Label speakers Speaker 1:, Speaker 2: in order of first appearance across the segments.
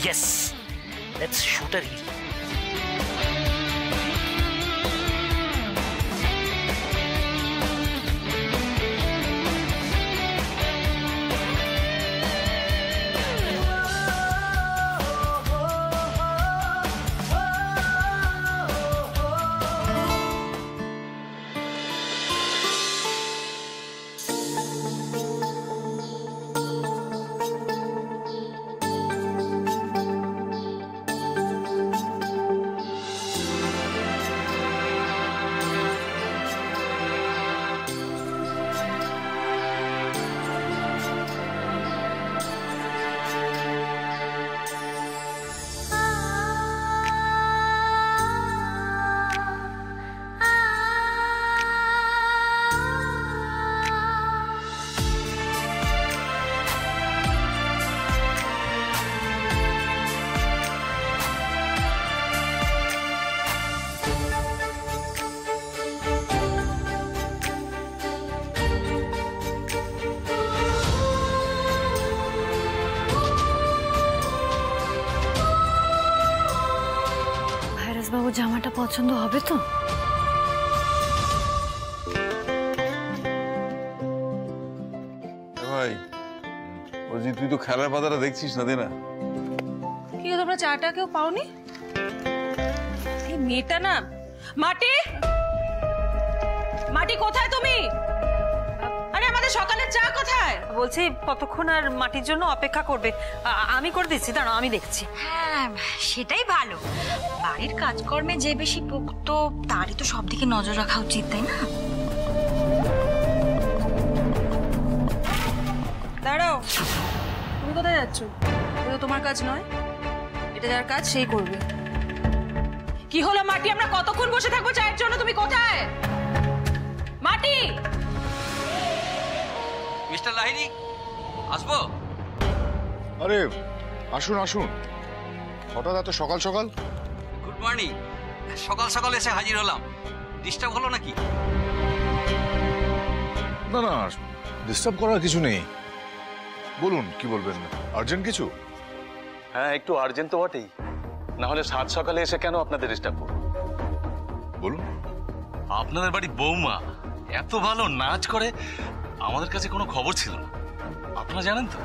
Speaker 1: Yes, let's shoot a reel.
Speaker 2: বাবু জামাটা পছন্দ হবে তো?
Speaker 3: ভাই ওজি তুই তো খেলার পাতাটা দেখছিস না, দে না।
Speaker 4: কি তোমরা চাটা কেউ পাওনি? এই মেয়েটা না, মাটি মাটি কোথায় তুমি? আরে আমাদের সকালের চা কোথায়?
Speaker 5: বলছি কতক্ষণ আর মাটির জন্য অপেক্ষা করবে? আমি করে দিচ্ছি, দাঁড়াও আমি দেখছি।
Speaker 2: হ্যাঁ সেটাই ভালো, বাড়ির কাজকর্মে যে বেশি পোক্ত তারই তো সব দিকে নজর রাখা উচিত, তাই না?
Speaker 4: দাঁড়াও, তুমি কোথায় যাচ্ছ? এটা তোমার কাজ নয়, এটা যার কাজ সেই করবে। কি হলো মাটি, আমরা কতক্ষণ বসে থাকবো চায়ের জন্য? তুমি কোথায় মাটি?
Speaker 6: মিস্টার লাহিড়ী, আসবো?
Speaker 7: আরে আসুন আসুন, হঠাৎ এত সকাল সকাল?
Speaker 6: Good morning. সকাল সকাল এসে হাজির হলাম, ডিস্টার্ব হলো নাকি?
Speaker 7: না না, ডিস্টার্ব করার কিছু নেই। বলুন কি বলবেন, আর্জেন্ট কিছু?
Speaker 8: হ্যাঁ একটু আর্জেন্ট তো বটেই, না হলে সাত সকালে এসে কেন আপনাদের ডিস্টার্ব করব?
Speaker 7: বলুন।
Speaker 8: আপনাদের বাড়ি বৌমা এত ভালো নাচ করে, আমাদের কাছে কোনো খবর ছিল না। আপনারা জানেন তো?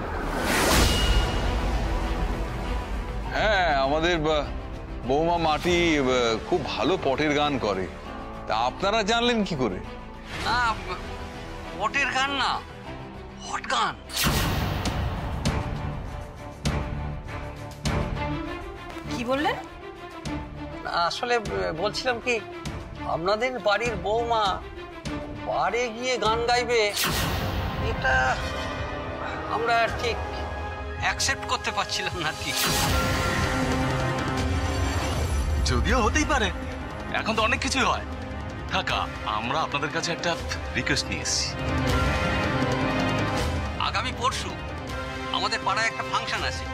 Speaker 3: হ্যাঁ, আমাদের বৌমা মাটি খুব ভালো পটের গান করে, তা আপনারা জানলেন কি করে?
Speaker 6: না, পটের গান না, হট গান।
Speaker 4: কি বললেন?
Speaker 6: আসলে বলছিলাম কি, আপনাদের বাড়ির বৌমা বারে গিয়ে গান গাইবে, এটা আমরা ঠিক অ্যাকসেপ্ট করতে পারছিলাম না কি।
Speaker 8: যদিও হতেই পারে, এখন তো অনেক কিছুই হয়। কাকা, আমরা আপনাদের কাছে একটা রিকোয়েস্ট নিয়ে এসেছি।
Speaker 6: আগামী পরশু আমাদের পাড়ায় একটা ফাংশন আছে,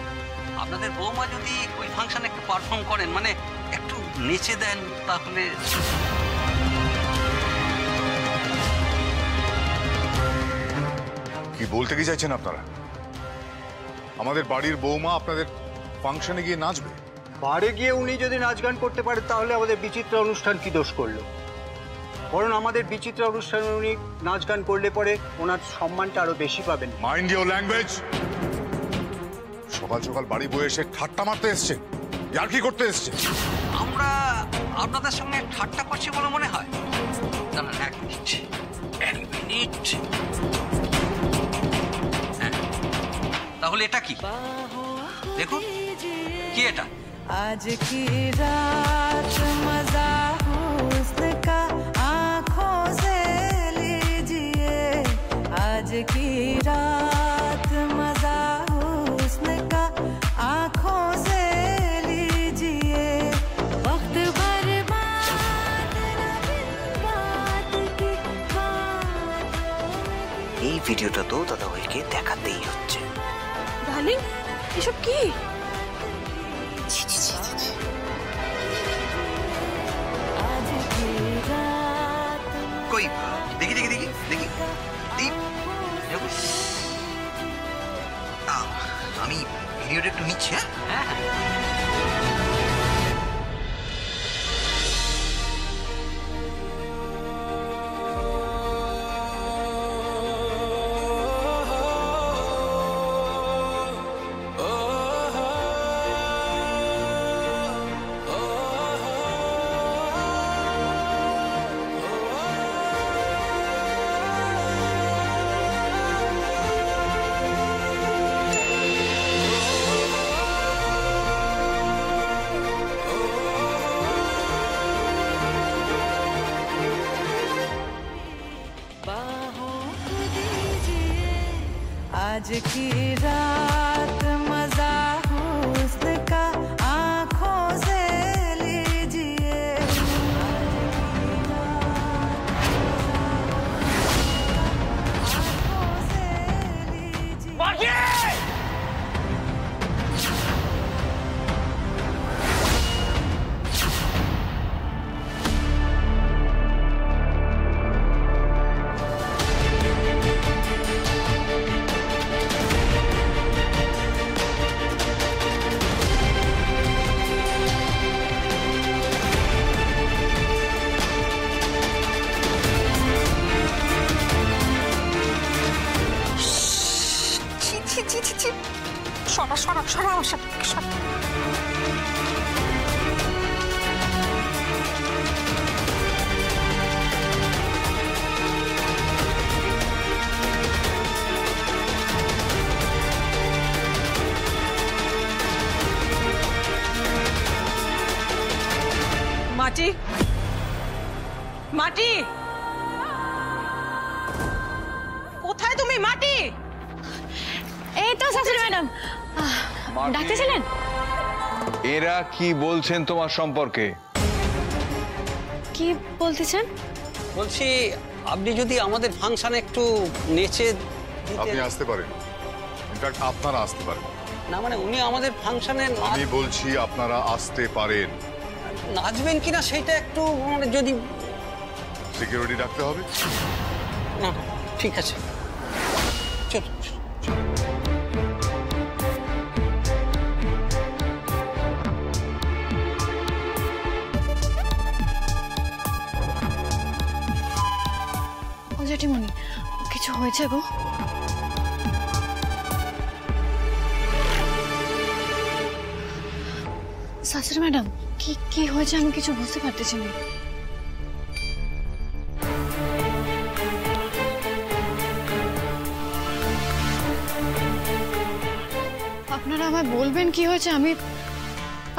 Speaker 6: আপনাদের বৌমা যদি ওই ফাংশনে একটু পারফর্ম করেন, মানে একটু নেচে দেন, তাহলে।
Speaker 7: কি বলতে কি চাইছেন আপনারা? আমাদের বাড়ির বৌমা আপনাদের ফাংশনে গিয়ে নাচবে?
Speaker 9: বাড়ি গিয়ে উনি যদি নাচ গান করতে পারেন তাহলে আমাদের বিচিত্রা অনুষ্ঠান কি দোষ করলো? বরং আমাদের বিচিত্রা অনুষ্ঠানে উনি নাচ গান করলে পরে ওনার সম্মানটা আরো বেশি পাবেন।
Speaker 7: Mind your language. সকাল সকাল বাড়ি বয়ে এসে ঠাট্টা মারতে এসছে, আর কি করতে এসছে?
Speaker 6: আমরা আপনাদের সঙ্গে ঠাট্টা করছি বলে মনে হয়? দাঁড়ান এক মিনিট, এক মিনিট। হ্যাঁ, তাহলে এটা কি দেখুন, কি এটা?
Speaker 10: आज की रात मजा हुस्न का आँखों से लीजिए, आज की रात मजा हुस्न का आँखों से लीजिए, वक्त बर्बाद न बिन बात की बात।
Speaker 1: এই ভিডিওটা তো দাদা ভাইকে দেখাতেই হচ্ছে।
Speaker 4: ডার্লিং, এসব কি?
Speaker 6: কই দেখি দেখি দেখি দেখি আমি
Speaker 1: ভিডিওটা একটু নিচ্ছি। হ্যাঁ
Speaker 10: आज की रात मजा हुस्न का आंखों से लीजिए आंखों से लीजिए
Speaker 4: মাটি মাটি কোথায় তুমি? মাটি
Speaker 2: এই তো শাশুড়ি ম্যাডাম, ডাকতেছিলেন?
Speaker 3: এরা কি বলছেন তোমার সম্পর্কে?
Speaker 2: কি বলতেছেন?
Speaker 6: বলছি আপনি যদি আমাদের ফাংশনে একটু নেচে
Speaker 7: আপনি আসতে পারেন, ইনফ্যাক্ট আপনারা আসতে পারেন।
Speaker 6: না মানে উনি আমাদের ফাংশনে
Speaker 7: আমি বলছি আপনারা আসতে পারেন।
Speaker 6: নাচবেন কিনা সেটা একটু মানে যদি
Speaker 7: সিকিউরিটি ডাকতে হবে।
Speaker 6: না ঠিক আছে চল।
Speaker 2: ও জেঠিমণি, কিছু হয়েছে গো? শাশুড়ি ম্যাডাম, কি কি হয়েছে আমি কিছু বুঝতে পারতেছি না। আপনারা আমায় বলবেন কি হয়েছে?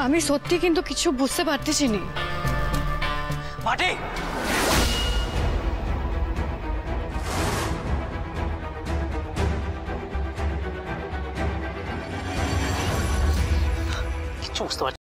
Speaker 2: আমি সত্যি কিন্তু কিছু বুঝতে পারতেছি না।
Speaker 1: মাটি, কিচ্ছু বুঝতে পারছি